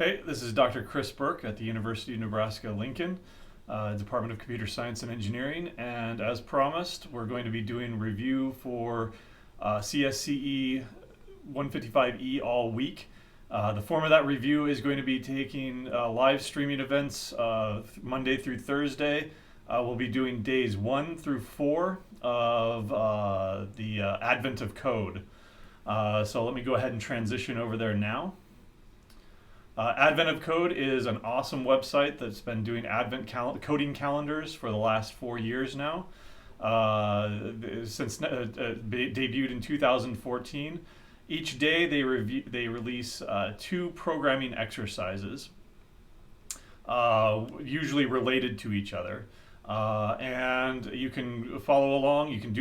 Hey, this is Dr. Chris Burke at the University of Nebraska-Lincoln, Department of Computer Science and Engineering, and as promised, we're going to be doing review for CSCE 155E all week. The form of that review is going to be taking live streaming events Monday through Thursday. We'll be doing days 1 through 4 of the Advent of Code. So let me go ahead and transition over there now. Advent of Code is an awesome website that's been doing coding calendars for the last 4 years now. Since debuted in 2014. Each day they release 2 programming exercises, usually related to each other. And you can follow along. You can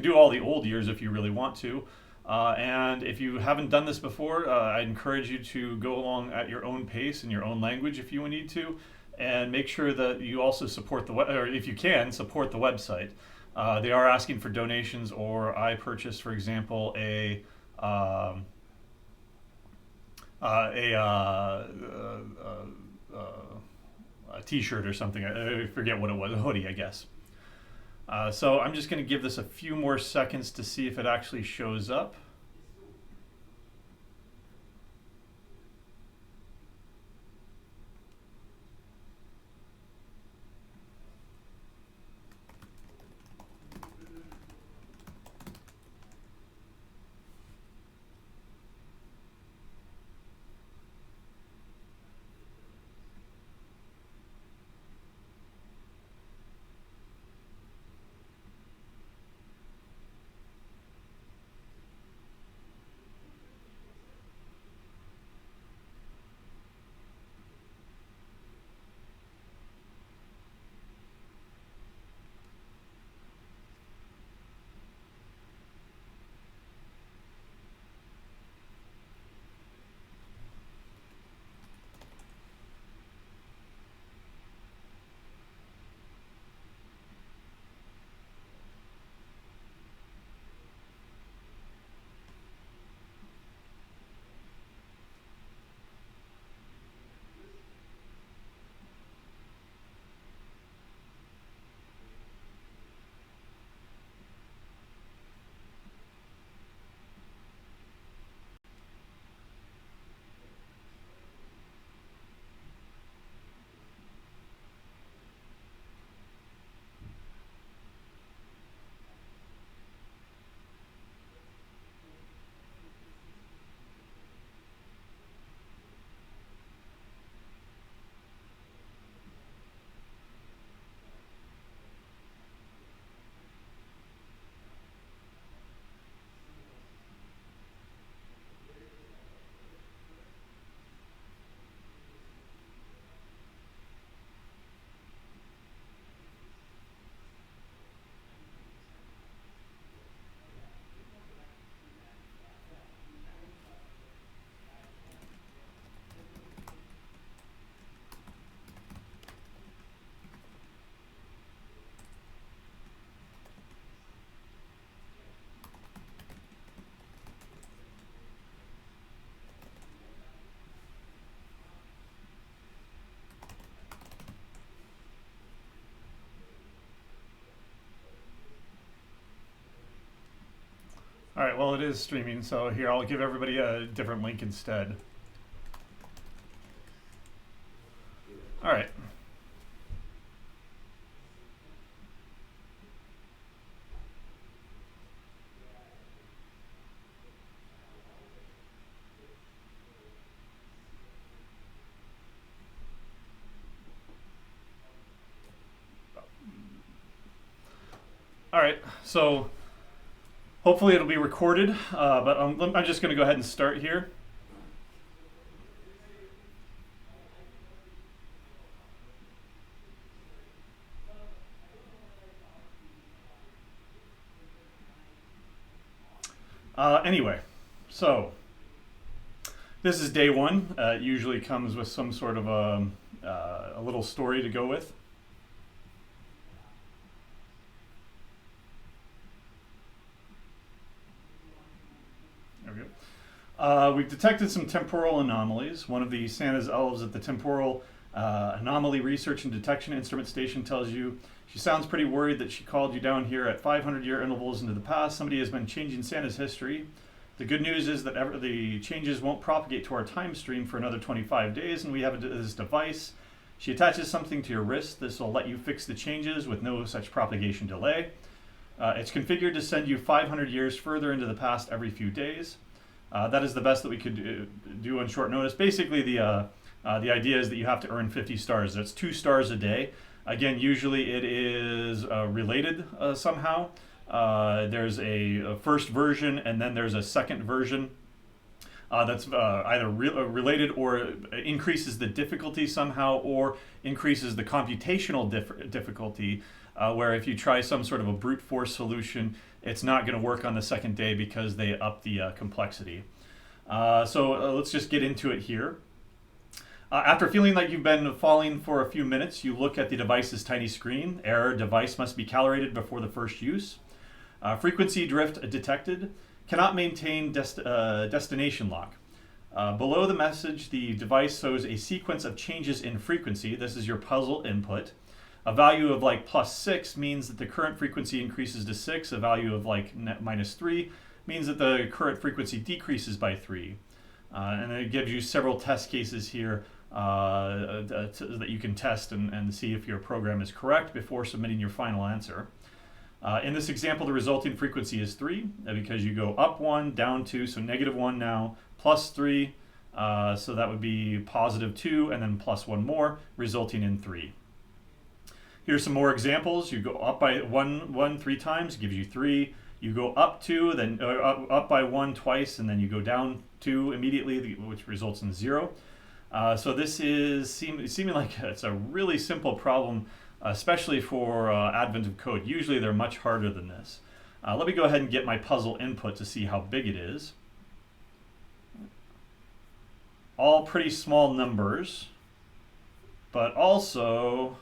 do all the old years if you really want to. And if you haven't done this before, I encourage you to go along at your own pace in your own language if you need to, and make sure that you also support or if you can, support the website. They are asking for donations, or I purchased, for example, a T-shirt or something. I forget what it was, a hoodie, I guess. So I'm just going to give this a few more seconds to see if it actually shows up. All right, well, it is streaming, so here, I'll give everybody a different link instead. All right. All right, so hopefully it'll be recorded, but I'm just going to go ahead and start here. Anyway, so this is day 1. It usually comes with some sort of a little story to go with. There we go. We've detected some temporal anomalies. One of the Santa's elves at the Temporal Anomaly Research and Detection Instrument Station tells you she sounds pretty worried that she called you down here at 500-year intervals into the past. Somebody has been changing Santa's history. The good news is that the changes won't propagate to our time stream for another 25 days, and we have this device. She attaches something to your wrist. This will let you fix the changes with no such propagation delay. It's configured to send you 500 years further into the past every few days. That is the best that we could do on short notice. Basically, the idea is that you have to earn 50 stars. That's 2 stars a day. Again, usually it is related somehow. There's a first version, and then there's a second version that's either related or increases the difficulty somehow, or increases the computational difficulty, where if you try some sort of a brute force solution, it's not going to work on the second day because they up the complexity. So let's just get into it here. After feeling like you've been falling for a few minutes, you look at the device's tiny screen. Error: device must be calibrated before the first use. Frequency drift detected. Cannot maintain destination lock. Below the message, the device shows a sequence of changes in frequency. This is your puzzle input. A value of like +6 means that the current frequency increases to 6. A value of like -3 means that the current frequency decreases by 3. And it gives you several test cases here that you can test and see if your program is correct before submitting your final answer. In this example, the resulting frequency is 3 because you go up 1, down 2, so -1 now, +3, so that would be +2, and then +1 more, resulting in 3. Here's some more examples. You go up by 1 3 times, gives you 3. You go up 2, then up by 1 twice, and then you go down 2 immediately, which results in 0. So this is seeming like it's a really simple problem, especially for advent of code. Usually they're much harder than this. Let me go ahead and get my puzzle input to see how big it is. All pretty small numbers, but also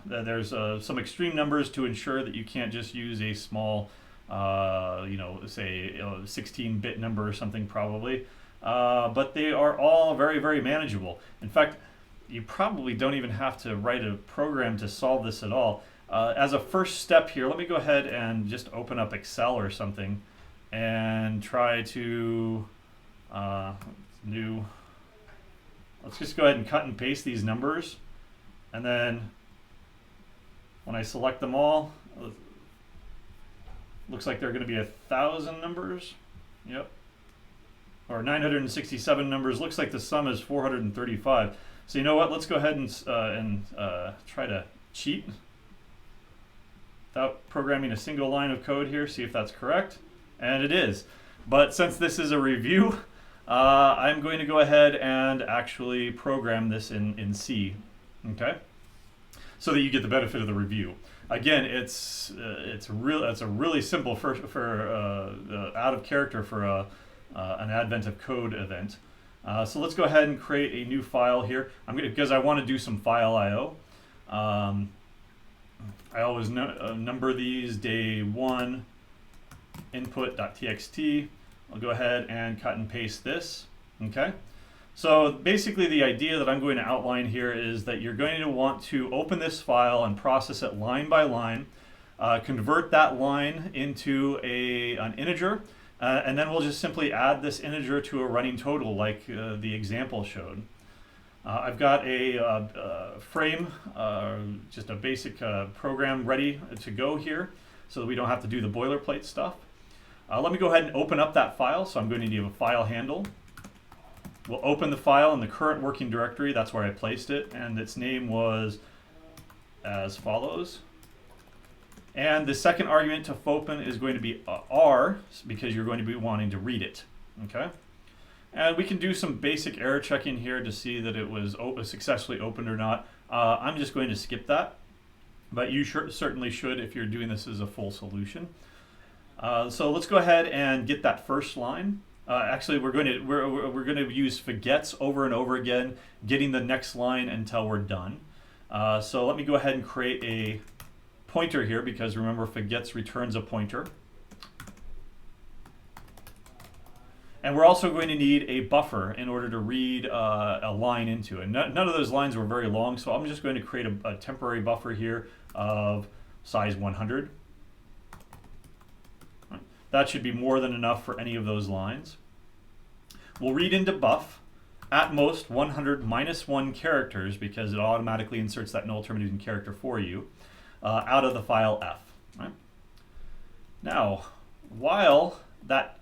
there's some extreme numbers to ensure that you can't just use a small, say 16-bit number or something probably. But they are all very, very manageable. In fact, you probably don't even have to write a program to solve this at all. As a first step here, let me go ahead and just open up Excel or something and try to let's just go ahead and cut and paste these numbers. And then when I select them all, looks like they're going to be 1,000 numbers. Yep. Or 967 numbers. Looks like the sum is 435. So you know what? Let's go ahead and try to cheat without programming a single line of code here. See if that's correct. And it is. But since this is a review, I'm going to go ahead and actually program this in C. Okay, so that you get the benefit of the review. Again, it's a really simple for out of character for an advent of code event. So let's go ahead and create a new file here. Because I want to do some file I/O. I always number these day 1 input.txt. I'll go ahead and cut and paste this. Okay. So basically the idea that I'm going to outline here is that you're going to want to open this file and process it line by line, convert that line into an integer, and then we'll just simply add this integer to a running total like the example showed. I've got a frame, just a basic program ready to go here so that we don't have to do the boilerplate stuff. Let me go ahead and open up that file. So I'm going to need a file handle. We'll open the file in the current working directory. That's where I placed it, and its name was as follows. And the second argument to fopen is going to be R, because you're going to be wanting to read it. Okay. And we can do some basic error checking here to see that it was successfully opened or not. I'm just going to skip that, but you certainly should if you're doing this as a full solution. So let's go ahead and get that first line. Actually, we're going to use forgets over and over again, getting the next line until we're done. So let me go ahead and create a pointer here, because remember, forgets returns a pointer. And we're also going to need a buffer in order to read a line into it. None of those lines were very long, so I'm just going to create a temporary buffer here of size 100. That should be more than enough for any of those lines. We'll read into buff at most 100 minus 1 characters, because it automatically inserts that null terminating character for you, out of the file f. Right? Now, while that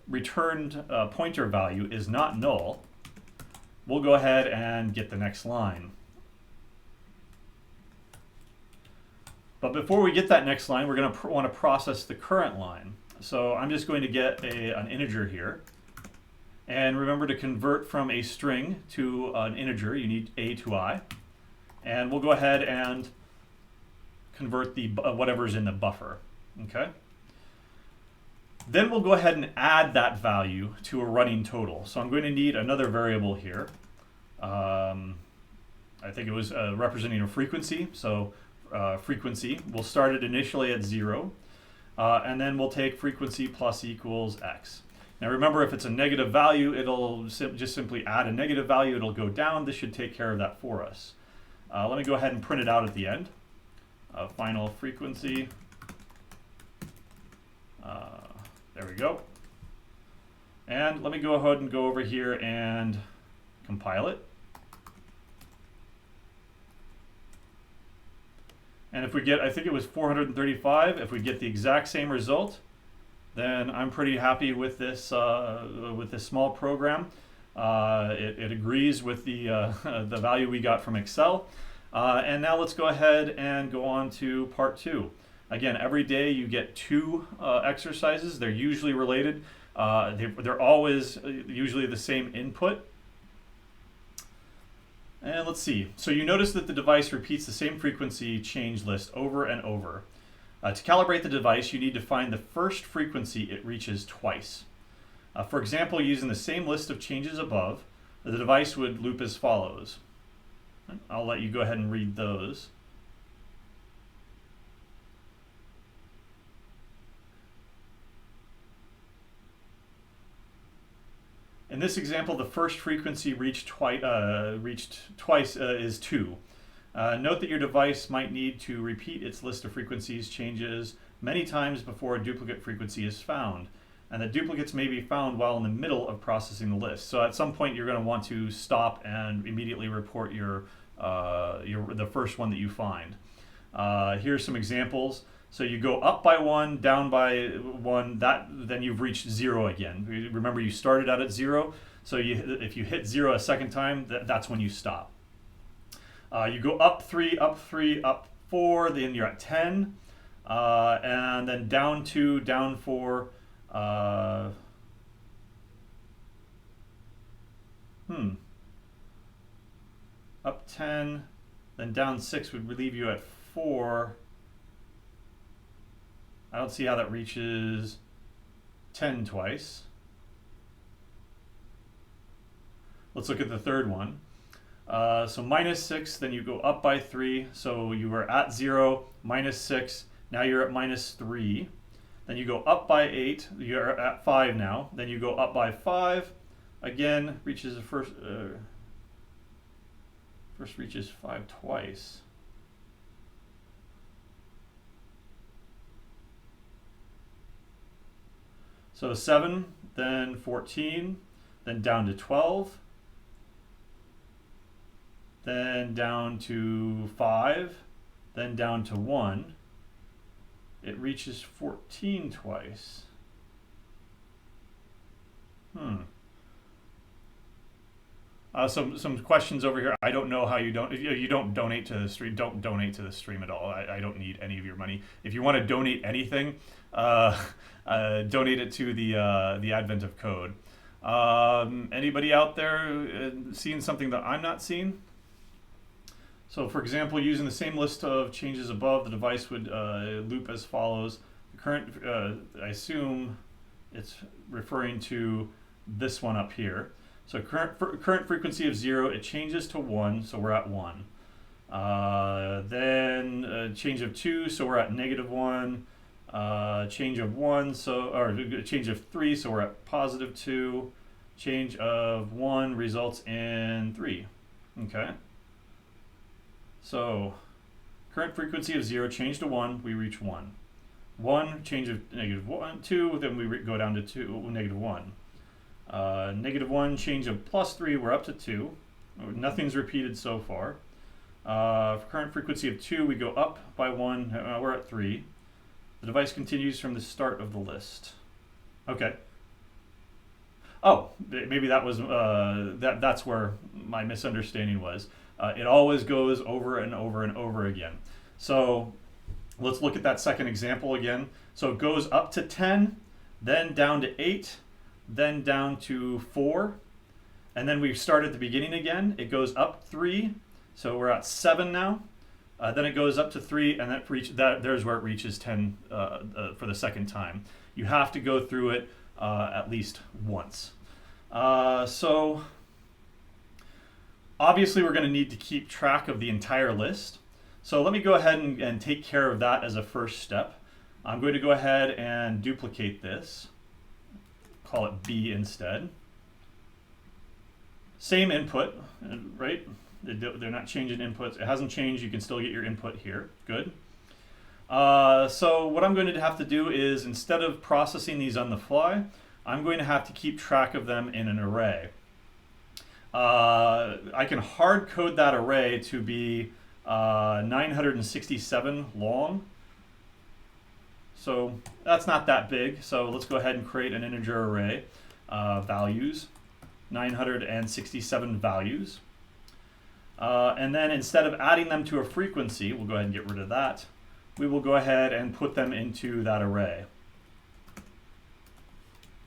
returned pointer value is not null, we'll go ahead and get the next line. But before we get that next line, we're going to want to process the current line. So I'm just going to get an integer here. And remember, to convert from a string to an integer, you need a to I. And we'll go ahead and convert the whatever's in the buffer. Okay. Then we'll go ahead and add that value to a running total. So I'm going to need another variable here. I think it was representing a frequency. So frequency, we'll start it initially at 0. And then we'll take frequency plus equals x. Now remember, if it's a negative value, it'll just simply add a negative value. It'll go down. This should take care of that for us. Let me go ahead and print it out at the end. Final frequency. There we go. And let me go ahead and go over here and compile it. And if we get, I think it was 435, if we get the exact same result, then I'm pretty happy with this small program. It agrees with the the value we got from Excel. And now let's go ahead and go on to part 2. Again, every day you get 2 exercises. They're usually related. They're always usually the same input. And let's see. So you notice that the device repeats the same frequency change list over and over. To calibrate the device, you need to find the first frequency it reaches twice. For example, using the same list of changes above, the device would loop as follows. I'll let you go ahead and read those. In this example, the first frequency reached twice is 2. Note that your device might need to repeat its list of frequencies changes many times before a duplicate frequency is found, and that duplicates may be found while in the middle of processing the list. So at some point you're going to want to stop and immediately report the first one that you find. Here's some examples. So you go up by 1, down by 1, then you've reached 0 again. Remember, you started out at 0, so if you hit 0 a second time, that's when you stop. You go up 3, up 3, up 4, then you're at 10, and then down 2, down 4. Up 10, then down 6 would leave you at 4. I don't see how that reaches 10 twice. Let's look at the third one. So minus 6, then you go up by 3. So you were at 0, minus 6. Now you're at minus 3. Then you go up by 8. You're at 5 now. Then you go up by 5. Again, reaches the first reaches 5 twice. So 7, then 14, then down to 12, then down to 5, then down to 1. It reaches 14 twice. Some questions over here. I don't know how you don't. If you don't donate to the stream, don't donate to the stream at all. I don't need any of your money. If you want to donate anything, donate it to the Advent of Code. Anybody out there seeing something that I'm not seeing? So, for example, using the same list of changes above, the device would loop as follows. The current, I assume it's referring to this one up here. So current frequency of 0, it changes to 1, so we're at 1. Then change of 2, so we're at -1. change of 1, or change of 3, so we're at positive 2. Change of 1 results in 3. Okay. So current frequency of 0, change to 1, we reach 1. 1, change of negative 1, 2, then we go down to 2, negative 1. Negative 1, change of plus 3, we're up to 2. Nothing's repeated so far. Current frequency of 2, we go up by 1, we're at 3. The device continues from the start of the list. Okay. Oh, maybe that was that's where my misunderstanding was. It always goes over and over and over again. So let's look at that second example again. So it goes up to 10, then down to 8, then down to 4, and then we start at the beginning again. It goes up 3, so we're at 7 now. Then it goes up to 3, and there's where it reaches 10 for the second time. You have to go through it at least once. So obviously we're going to need to keep track of the entire list. So let me go ahead and take care of that as a first step. I'm going to go ahead and duplicate this. Call it B instead. Same input, right? They're not changing inputs. It hasn't changed. You can still get your input here. Good. So what I'm going to have to do is, instead of processing these on the fly, I'm going to have to keep track of them in an array. I can hard code that array to be 967 long. So that's not that big. So let's go ahead and create an integer array, values, 967 values. And then instead of adding them to a frequency, we'll go ahead and get rid of that. We will go ahead and put them into that array.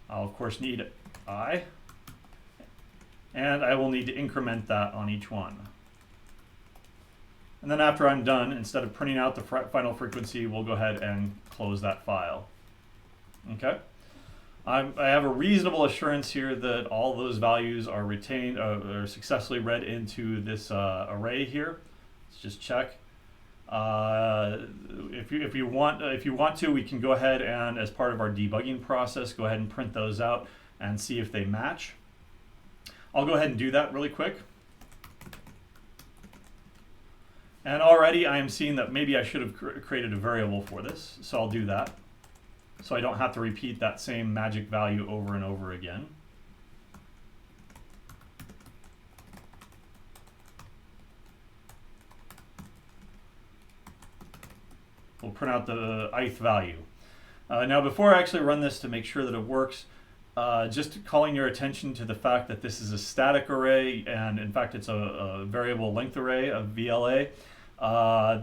I'll of course need I, and I will need to increment that on each one. And then after I'm done, instead of printing out the final frequency, we'll go ahead and close that file. Okay. I have a reasonable assurance here that all those values are retained, or successfully read into this array here. Let's just check. If you want to, we can go ahead and, as part of our debugging process, go ahead and print those out and see if they match. I'll go ahead and do that really quick. And already I am seeing that maybe I should have created a variable for this, so I'll do that, so I don't have to repeat that same magic value over and over again. We'll print out the ith value. Now before I actually run this to make sure that it works, just calling your attention to the fact that this is a static array, and in fact it's a variable length array of VLA.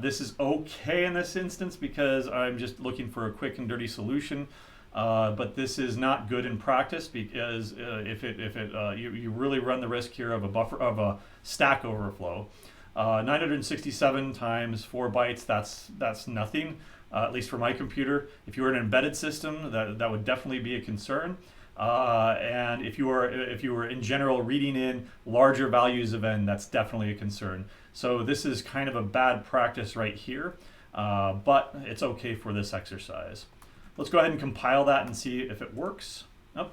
This is okay in this instance because I'm just looking for a quick and dirty solution, but this is not good in practice, because you really run the risk here of a stack overflow. 967 times 4 bytes, that's nothing, at least for my computer. If you were an embedded system, that would definitely be a concern. And if you were in general reading in larger values of n, that's definitely a concern. So this is kind of a bad practice right here, but it's okay for this exercise. Let's go ahead and compile that and see if it works. Oh,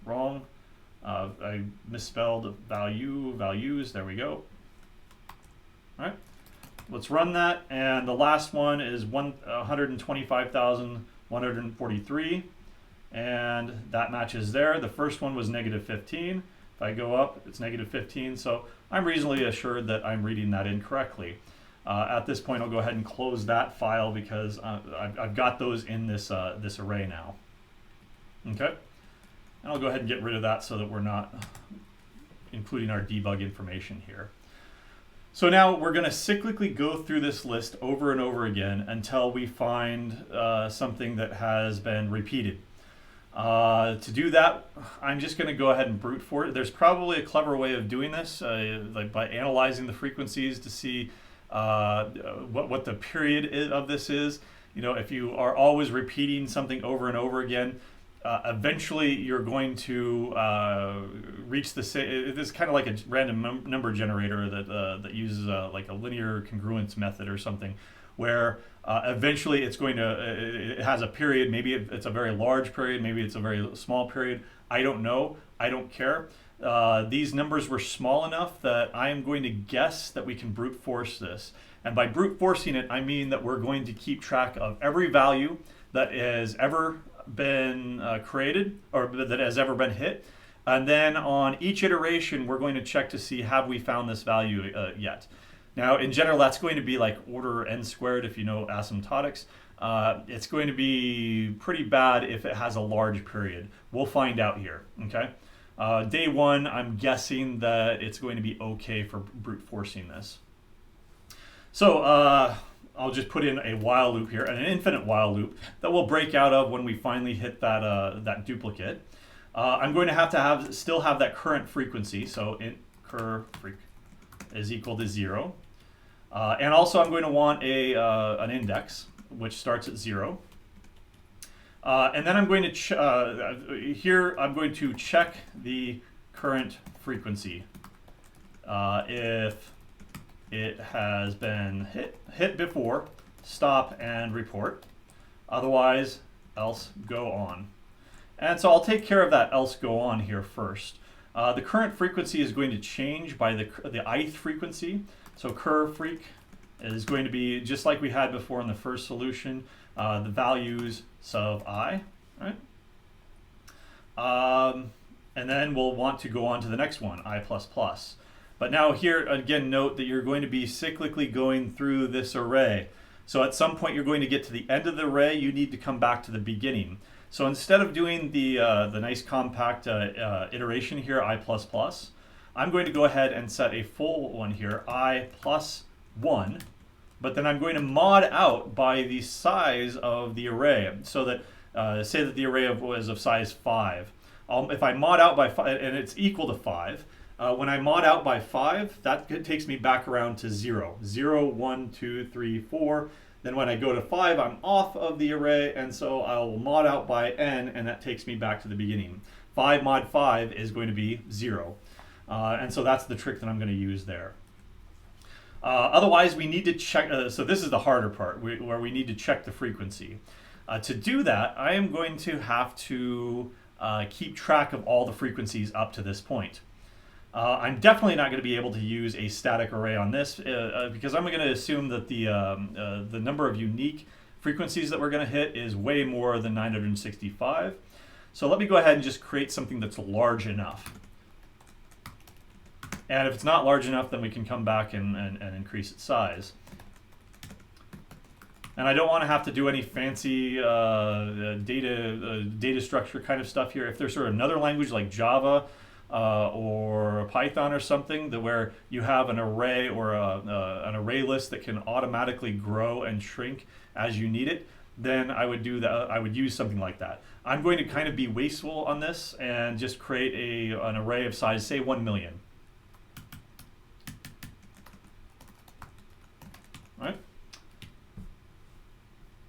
wrong. I misspelled values. There we go. All right, let's run that, and the last one is 125,143, and that matches there. The first one was negative 15. If I go up, it's negative 15, so I'm reasonably assured that I'm reading that incorrectly. At this point, I'll go ahead and close that file because I've got those in this array now. Okay, and I'll go ahead and get rid of that so that we're not including our debug information here. So now we're going to cyclically go through this list over and over again until we find something that has been repeated. To do that, I'm just going to go ahead and brute force it. There's probably a clever way of doing this, like by analyzing the frequencies to see what the period of this is. You know, if you are always repeating something over and over again, eventually you're going to reach the same. This is kind of like a random number generator that uses like a linear congruence method or something, where eventually it's going to, it has a period, maybe it's a very large period, maybe it's a very small period. I don't know, I don't care. These numbers were small enough that I am going to guess that we can brute force this. And by brute forcing it, I mean that we're going to keep track of every value that has ever been created or that has ever been hit. And then on each iteration, we're going to check to see, have we found this value yet? Now, in general, that's going to be like order n squared if you know asymptotics. It's going to be pretty bad if it has a large period. We'll find out here, okay? Day one, I'm guessing that it's going to be okay for brute forcing this. So I'll just put in a while loop here, an infinite while loop that we'll break out of when we finally hit that, that duplicate. I'm going to still have that current frequency, so int cur freq is equal to 0. And also I'm going to want an index, which starts at 0. And then I'm going to, here I'm going to check the current frequency. If it has been hit before, stop and report. Otherwise, else go on. And so I'll take care of that else go on here first. The current frequency is going to change by the ith frequency. So cur freq is going to be just like we had before in the first solution, the values sub I, right? And then we'll want to go on to the next one, I++. But now here, again, note that you're going to be cyclically going through this array. So at some point you're going to get to the end of the array, you need to come back to the beginning. So instead of doing the nice compact iteration here, I++, I'm going to go ahead and set a full one here, I plus 1, but then I'm going to mod out by the size of the array. So that, say that the array was of size 5. If I mod out by 5, and it's equal to 5, when I mod out by 5, that takes me back around to 0. 0, 1, 2, 3, 4. Then when I go to 5, I'm off of the array, and so I'll mod out by n, and that takes me back to the beginning. 5 mod 5 is going to be 0. And so that's the trick that I'm going to use there. Otherwise, we need to check, so this is the harder part, where we need to check the frequency. To do that, I am going to have to keep track of all the frequencies up to this point. I'm definitely not going to be able to use a static array on this because I'm going to assume that the number of unique frequencies that we're going to hit is way more than 965. So let me go ahead and just create something that's large enough. And if it's not large enough, then we can come back and increase its size. And I don't want to have to do any fancy data structure kind of stuff here. If there's sort of another language like Java or Python or something, where you have an array or an array list that can automatically grow and shrink as you need it, then I would do that. I would use something like that. I'm going to kind of be wasteful on this and just create an array of size, say 1 million. Right?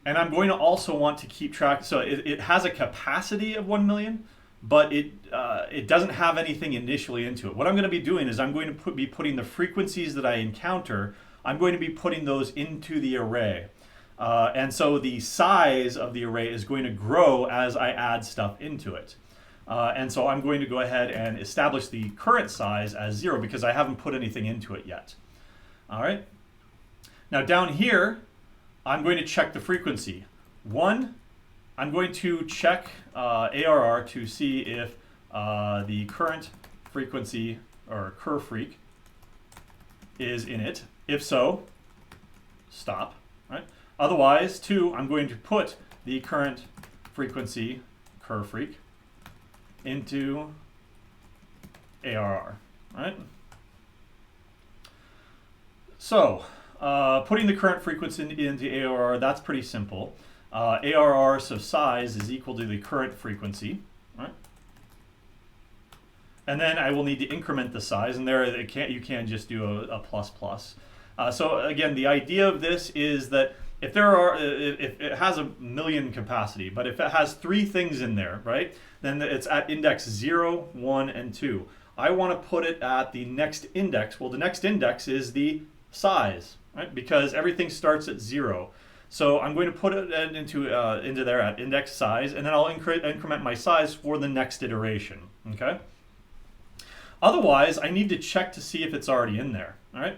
And I'm going to also want to keep track, so it has a capacity of 1 million, but it doesn't have anything initially into it. What I'm going to be doing is I'm going to be putting the frequencies that I encounter, I'm going to be putting those into the array. And so the size of the array is going to grow as I add stuff into it. And so I'm going to go ahead and establish the current size as 0 because I haven't put anything into it yet. All right. Now down here, I'm going to check the frequency. 1, I'm going to check ARR to see if the current frequency, or cur freq, is in it. If so, stop. Right? Otherwise, 2, I'm going to put the current frequency, cur freq, into ARR. Right? So, putting the current frequency into ARR, that's pretty simple. ARR of size is equal to the current frequency, right? And then I will need to increment the size, and there you can just do a plus plus. So again, the idea of this is that if it has 1 million capacity, but if it has 3 things in there, right, then it's at index 0, 1, and 2. I want to put it at the next index. Well, the next index is the size, right? Because everything starts at 0. So I'm going to put it into there at index size, and then I'll increment my size for the next iteration, okay? Otherwise, I need to check to see if it's already in there, all right?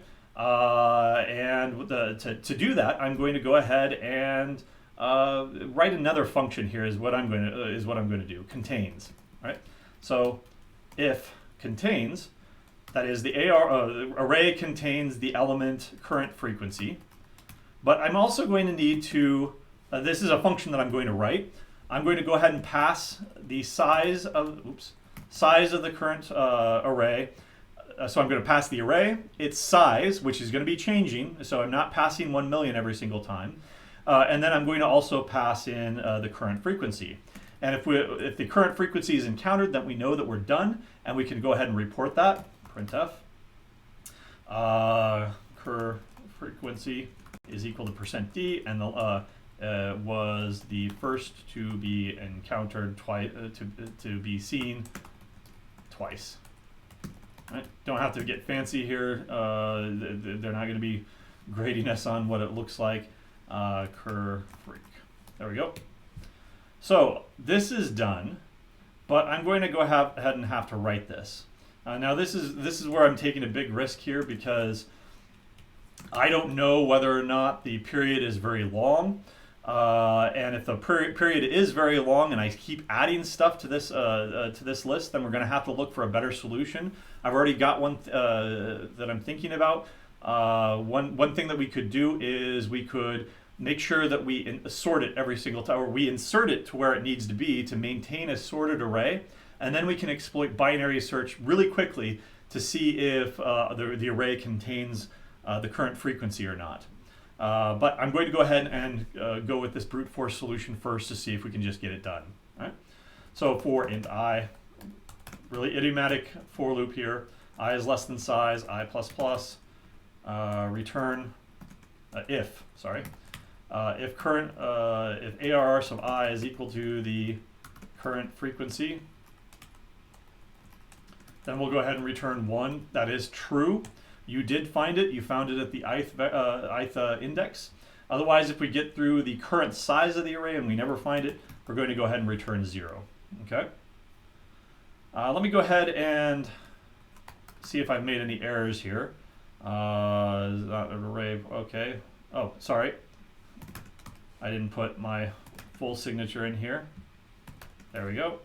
To do that, I'm going to go ahead and write another function here is what I'm going to do, contains, right? So if contains, that is the array contains the element current frequency, but I'm also going to need to, this is a function that I'm going to write. I'm going to go ahead and pass the size of the current array. So I'm going to pass the array, its size, which is going to be changing, so I'm not passing 1 million every single time. And then I'm going to also pass in the current frequency. And if the current frequency is encountered, then we know that we're done, and we can go ahead and report that, printf. Current frequency is equal to %d, and was the first to be encountered twice, to be seen twice. Right? Don't have to get fancy here. They're not going to be grading us on what it looks like. Cur freak. There we go. So this is done, but I'm going to go ahead and have to write this. Now this is where I'm taking a big risk here, because I don't know whether or not the period is very long. And if the period is very long and I keep adding stuff to this list, then we're going to have to look for a better solution. I've already got one that I'm thinking about. One thing that we could do is we could make sure that we sort it every single time, or we insert it to where it needs to be to maintain a sorted array, and then we can exploit binary search really quickly to see if the array contains the current frequency or not. But I'm going to go ahead and go with this brute force solution first to see if we can just get it done. Right? So for int I, really idiomatic for loop here. I is less than size, I plus plus, return if current if ARR sub I is equal to the current frequency, then we'll go ahead and return 1. That is true. You did find it. You found it at the ith index. Otherwise, if we get through the current size of the array and we never find it, we're going to go ahead and return 0. Okay. Let me go ahead and see if I've made any errors here. Not an array. Okay. Oh, sorry. I didn't put my full signature in here. There we go.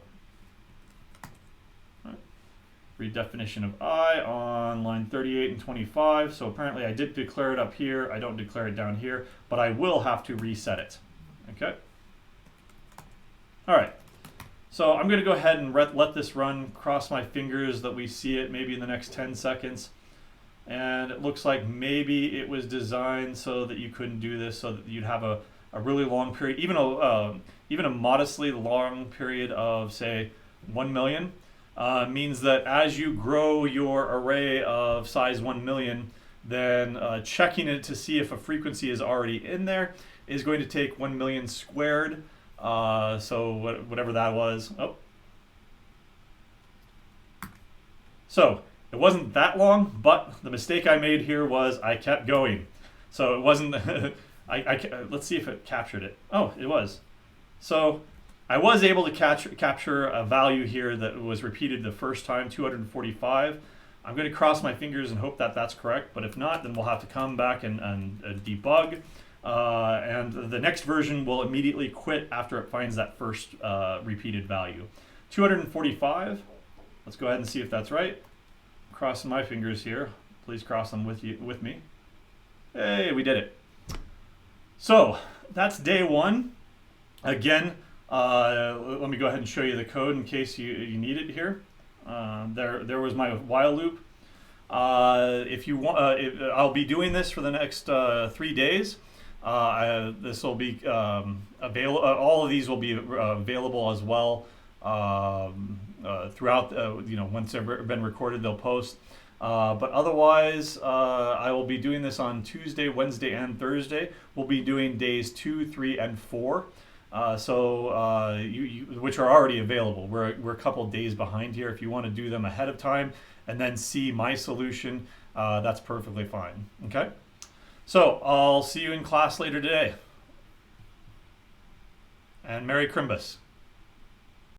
Redefinition of I on line 38 and 25. So apparently I did declare it up here. I don't declare it down here, but I will have to reset it. Okay. All right. So I'm going to go ahead and let this run. Cross my fingers that we see it maybe in the next 10 seconds. And it looks like maybe it was designed so that you couldn't do this, so that you'd have a really long period, even a modestly long period of, say, 1 million. Means that as you grow your array of size 1 million, then checking it to see if a frequency is already in there is going to take 1 million squared. So whatever that was. Oh. So it wasn't that long, but the mistake I made here was I kept going. So it wasn't, let's see if it captured it. Oh, it was. So I was able to capture a value here that was repeated the first time, 245. I'm going to cross my fingers and hope that that's correct, but if not, then we'll have to come back and debug. And the next version will immediately quit after it finds that first repeated value. 245, let's go ahead and see if that's right. Crossing my fingers here. Please cross them with me. Hey, we did it. So that's day 1. Again, let me go ahead and show you the code in case you need it here. There was my while loop. If you want, I'll be doing this for the next 3 days. This will be available. All of these will be available as well throughout. Once they've been recorded, they'll post. But otherwise, I will be doing this on Tuesday, Wednesday, and Thursday. We'll be doing days 2, 3, and 4. Which are already available. We're a couple days behind here. If you want to do them ahead of time and then see my solution, that's perfectly fine. Okay. So I'll see you in class later today. And Merry Crimbus.